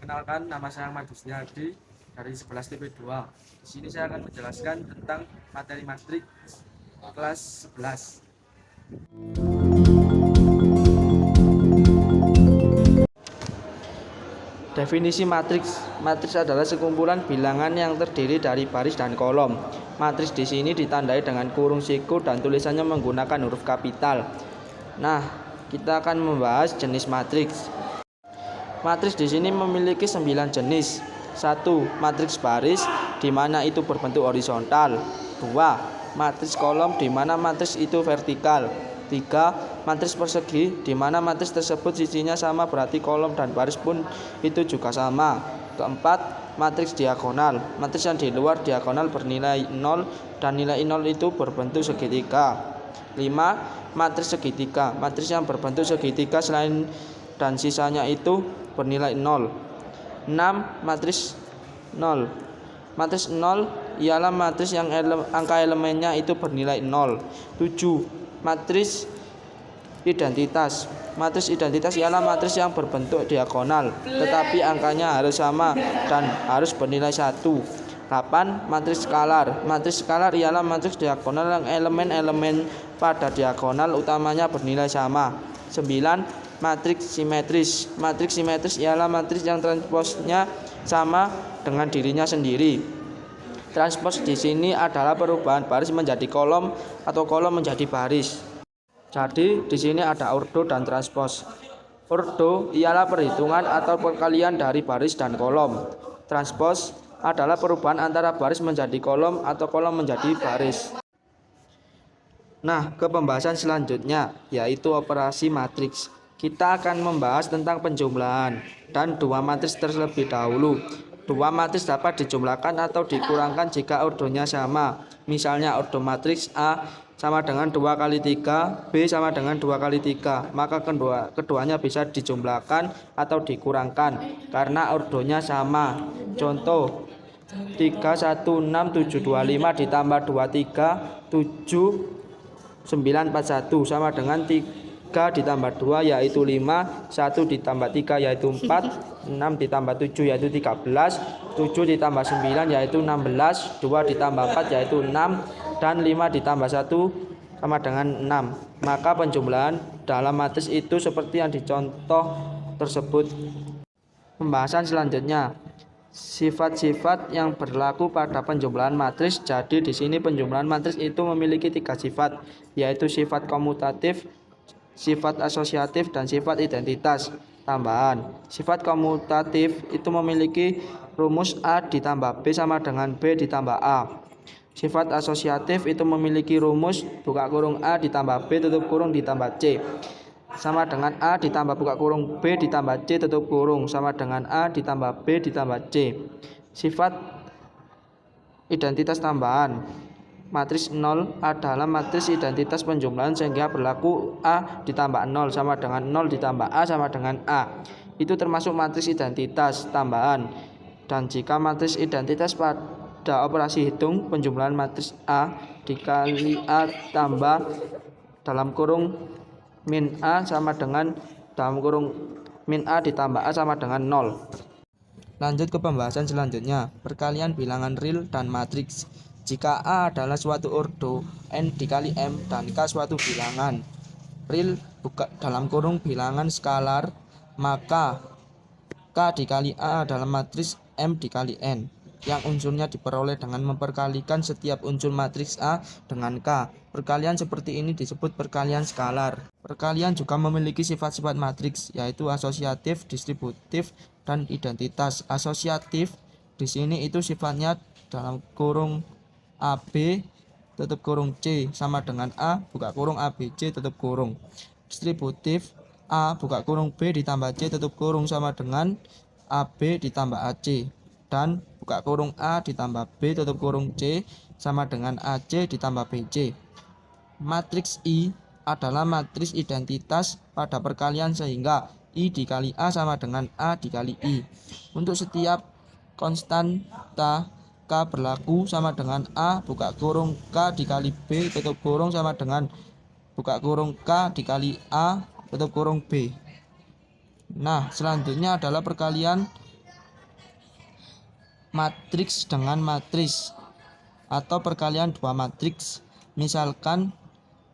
Perkenalkan, nama saya Ahmad Husniadi dari 11 TP2. Di sini saya akan menjelaskan tentang materi matriks kelas 11. Definisi matriks. Matriks adalah sekumpulan bilangan yang terdiri dari baris dan kolom. Matriks di sini ditandai dengan kurung siku dan tulisannya menggunakan huruf kapital. Nah, kita akan membahas jenis matriks. Matriks di sini memiliki 9 jenis. 1. Matriks baris, di mana itu berbentuk horizontal. 2. Matriks kolom, di mana matriks itu vertikal. 3. Matriks persegi, di mana matriks tersebut sisinya sama berarti kolom dan baris pun itu juga sama. 4. Matriks diagonal, matriks yang di luar diagonal bernilai 0 dan nilai 0 itu berbentuk segitiga. 5. Matriks segitiga, matriks yang berbentuk segitiga selain dan sisanya itu bernilai 0. 6. Matriks 0. Matriks 0 ialah matriks yang angka elemennya itu bernilai 0. 7. Matriks identitas. Matriks identitas ialah matriks yang berbentuk diagonal tetapi angkanya harus sama dan harus bernilai 1. 8. Matriks skalar. Matriks skalar ialah matriks diagonal yang elemen-elemen pada diagonal utamanya bernilai sama. 9. Matriks simetris. Matriks simetris ialah matriks yang transposnya sama dengan dirinya sendiri. Transpos di sini adalah perubahan baris menjadi kolom atau kolom menjadi baris. Jadi di sini ada ordo dan transpos. Ordo ialah perhitungan atau perkalian dari baris dan kolom. Transpos adalah perubahan antara baris menjadi kolom atau kolom menjadi baris. Nah, ke pembahasan selanjutnya yaitu operasi matriks. Kita akan membahas tentang penjumlahan dan dua matriks terlebih dahulu. Dua matriks dapat dijumlahkan atau dikurangkan jika ordonya sama. Misalnya ordo matriks A sama dengan 2 kali 3, B sama dengan 2 kali 3. Maka keduanya bisa dijumlahkan atau dikurangkan karena ordonya sama. Contoh 3, 1, 6, 7, 25 ditambah 2, 3, 7, 9, 4, 1 sama dengan 3 ditambah 2 yaitu 5, 1 ditambah 3 yaitu 4, 6 ditambah 7 yaitu 13, 7 ditambah 9 yaitu 16, 2 ditambah 4 yaitu 6, dan 5 ditambah 1 sama dengan 6. Maka penjumlahan dalam matriks itu seperti yang dicontoh tersebut. Pembahasan selanjutnya, sifat-sifat yang berlaku pada penjumlahan matriks. Jadi di sini penjumlahan matriks itu memiliki 3 sifat, yaitu sifat komutatif, sifat asosiatif, dan sifat identitas tambahan. Sifat komutatif itu memiliki rumus A ditambah B sama dengan B ditambah A. Sifat asosiatif itu memiliki rumus buka kurung A ditambah B tutup kurung ditambah C sama dengan A ditambah buka kurung B ditambah C tutup kurung sama dengan A ditambah B ditambah C. Sifat identitas tambahan. Matriks 0 adalah matriks identitas penjumlahan sehingga berlaku A ditambah 0 sama dengan 0 ditambah A sama dengan A. Itu termasuk matriks identitas tambahan. Dan jika matriks identitas pada operasi hitung penjumlahan matriks A dikali A tambah dalam kurung min A sama dengan dalam kurung min A ditambah A sama dengan 0. Lanjut ke pembahasan selanjutnya, perkalian bilangan real dan matriks. Jika A adalah suatu ordo, N dikali M, dan K suatu bilangan real dalam kurung bilangan skalar, maka K dikali A adalah matriks M dikali N, yang unsurnya diperoleh dengan memperkalikan setiap unsur matriks A dengan K. Perkalian seperti ini disebut perkalian skalar. Perkalian juga memiliki sifat-sifat matriks, yaitu asosiatif, distributif, dan identitas. Asosiatif di sini itu sifatnya dalam kurung AB tutup kurung C sama dengan A buka kurung ABC tutup kurung. Distributif A buka kurung B ditambah C tutup kurung sama dengan AB ditambah AC, dan buka kurung A ditambah B tutup kurung C sama dengan AC ditambah BC. Matriks I adalah matriks identitas pada perkalian sehingga I dikali A sama dengan A dikali I. Untuk setiap konstanta K berlaku sama dengan A buka kurung K dikali B tutup kurung sama dengan buka kurung K dikali A tutup kurung B. Nah, selanjutnya adalah perkalian matriks dengan matriks atau perkalian dua matriks. Misalkan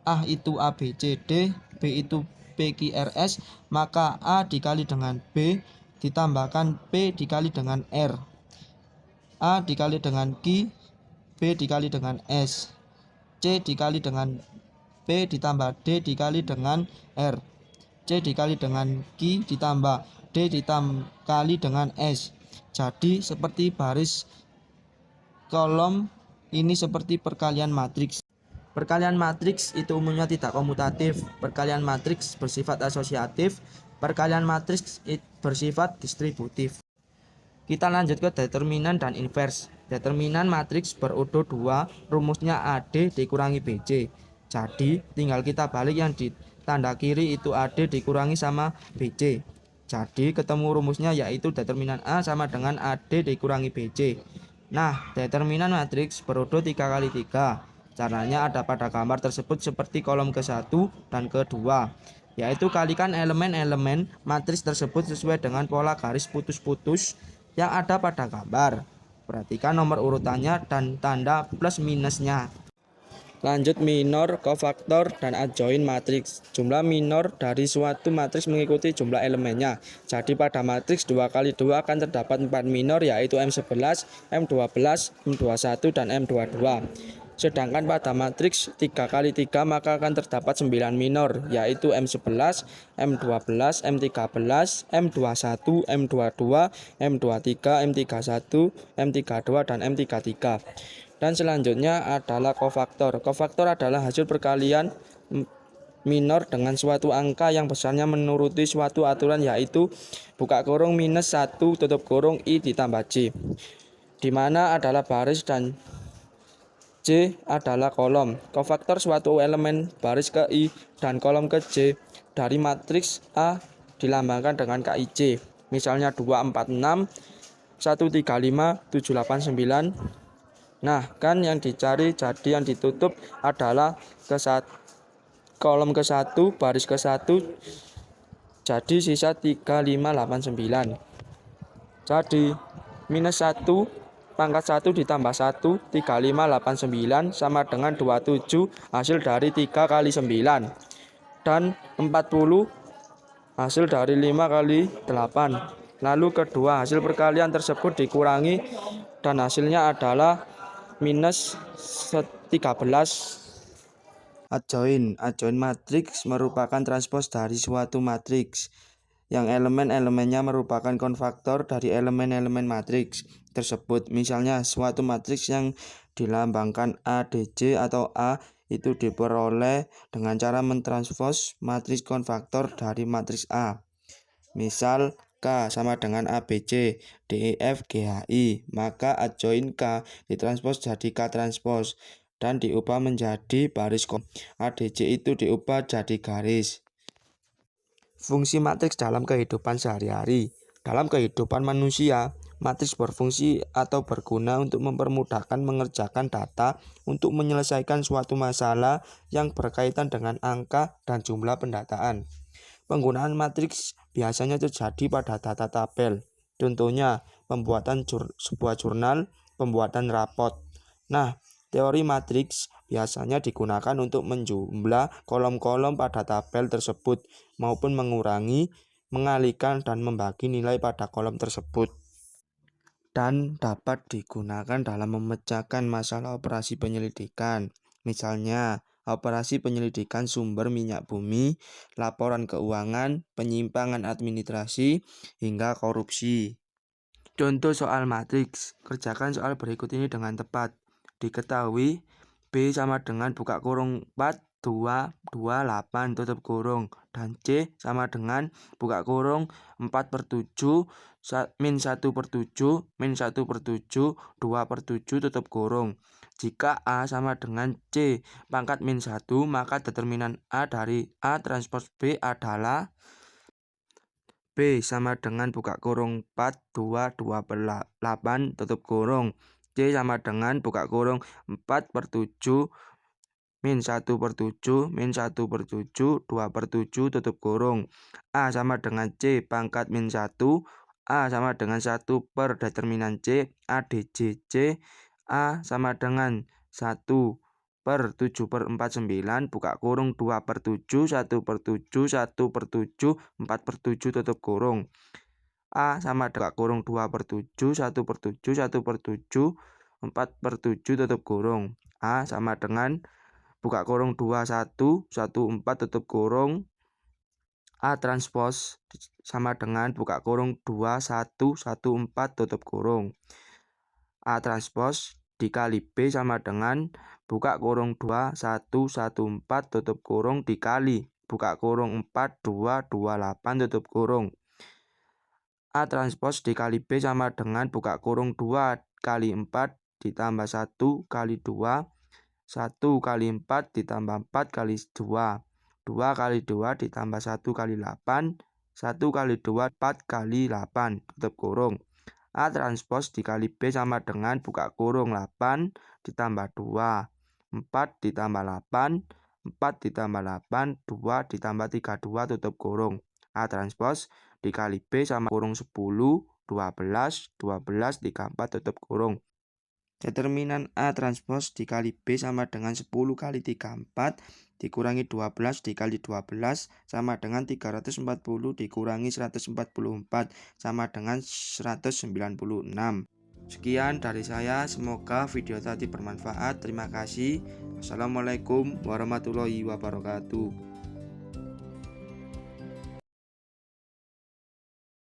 A itu A B C D, B itu P Q R S, maka A dikali dengan B ditambahkan P dikali dengan R, A dikali dengan Q, B dikali dengan S, C dikali dengan P ditambah D dikali dengan R, C dikali dengan Q ditambah D dikali dengan S. Jadi seperti baris kolom ini seperti perkalian matriks. Perkalian matriks itu umumnya tidak komutatif. Perkalian matriks bersifat asosiatif. Perkalian matriks bersifat distributif. Kita lanjut ke determinan dan invers. Determinan matriks berurut 2, rumusnya AD dikurangi BC. Jadi tinggal kita balik yang di tanda kiri itu AD dikurangi sama BC. Jadi ketemu rumusnya yaitu determinan A sama dengan AD dikurangi BC. Nah, determinan matriks berurut 3 kali 3. Caranya ada pada gambar tersebut seperti kolom ke-1 dan ke-2, yaitu kalikan elemen-elemen matriks tersebut sesuai dengan pola garis putus-putus yang ada pada gambar. Perhatikan nomor urutannya dan tanda plus minusnya. Lanjut minor, kofaktor, dan adjoin matriks. Jumlah minor dari suatu matriks mengikuti jumlah elemennya. Jadi pada matriks 2 kali 2 akan terdapat 4 minor yaitu M11, M12, M21, dan M22. Sedangkan pada matriks 3 kali 3 maka akan terdapat 9 minor yaitu M11, M12, M13, M21, M22, M23, M31, M32, dan M33. Dan selanjutnya adalah kofaktor. Kofaktor adalah hasil perkalian minor dengan suatu angka yang besarnya menuruti suatu aturan yaitu buka kurung minus 1 tutup kurung I ditambah J, di mana adalah baris dan J adalah kolom. Kofaktor suatu elemen baris ke I dan kolom ke J dari matriks A dilambangkan dengan KIJ. Misalnya 246, 135, 789. Nah, kan yang dicari jadi yang ditutup adalah kolom ke-1 baris ke-1, jadi sisa 3589. Jadi minus 1 pangkat 1 ditambah 1 3589 sama dengan 27 hasil dari 3 kali 9 dan 40 hasil dari 5 kali 8. Lalu kedua hasil perkalian tersebut dikurangi dan hasilnya adalah minus 13. Adjoin matriks merupakan transpos dari suatu matriks yang elemen-elemennya merupakan kofaktor dari elemen-elemen matriks tersebut. Misalnya suatu matriks yang dilambangkan ADC atau A itu diperoleh dengan cara mentranspos matriks kofaktor dari matriks A. Misal K sama dengan ABC, DEF, GHI, maka adjoin K ditranspos jadi K transpos dan diubah menjadi baris. ADC itu diubah jadi garis. Fungsi matriks dalam kehidupan sehari-hari. Dalam kehidupan manusia, matriks berfungsi atau berguna untuk mempermudahkan mengerjakan data untuk menyelesaikan suatu masalah yang berkaitan dengan angka dan jumlah pendataan. Penggunaan matriks biasanya terjadi pada data tabel. Contohnya, pembuatan sebuah jurnal, pembuatan rapot. Nah, teori matriks biasanya digunakan untuk menjumlah kolom-kolom pada tabel tersebut maupun mengurangi, mengalihkan, dan membagi nilai pada kolom tersebut. Dan dapat digunakan dalam memecahkan masalah operasi penyelidikan. Misalnya, operasi penyelidikan sumber minyak bumi, laporan keuangan, penyimpangan administrasi, hingga korupsi. Contoh soal matriks. Kerjakan soal berikut ini dengan tepat. Diketahui B sama dengan buka kurung 4, 2, 28 tutup kurung, dan C sama dengan buka kurung 4/7, min 1/7, min 1/7, 2/7 tutup kurung. Jika A sama dengan C pangkat min 1, maka determinan A dari A transpos B adalah B sama dengan buka kurung 4, 2, 28 tutup kurung. C sama dengan buka kurung 4/7, min 1/7, min 1/7, 2/7 tutup kurung. A sama dengan C pangkat min 1, A sama dengan 1 per determinan C, A dc C. A sama dengan 1 per 7 per 4, 9, buka kurung 2 per 7, 1 per 7, 1 per 7, 4 per 7, tutup kurung. A sama dengan kurung 2 per 7, 1 per 7, 1 per 7, 4 per 7, tutup kurung. A sama dengan buka kurung 2, 1, 1, 4, tutup kurung. A transpose sama dengan buka kurung 2, 1, 1, 4, tutup kurung. A transpose dikali B sama dengan buka kurung 2, 1, 1, 4, tutup kurung dikali buka kurung 4, 2, 2, 8, tutup kurung. A transpose dikali B sama dengan buka kurung 2 kali 4 ditambah 1 kali 2, 1 kali 4 ditambah 4 kali 2, 2 kali 2 ditambah 1 kali 8, 1 kali 2, 4 kali 8, tutup kurung. A transpose dikali B sama dengan buka kurung 8 ditambah 2, 4 ditambah 8, 4 ditambah 8, 2 ditambah 32, tutup kurung. A transpose dikali B sama kurung 10, 12, 12, 34, tutup kurung. Determinan A transpose dikali B sama dengan 10 kali 34 dikurangi 12 dikali 12 sama dengan 340 dikurangi 144 sama dengan 196. Sekian dari saya, semoga video tadi bermanfaat. Terima kasih. Wassalamualaikum warahmatullahi wabarakatuh.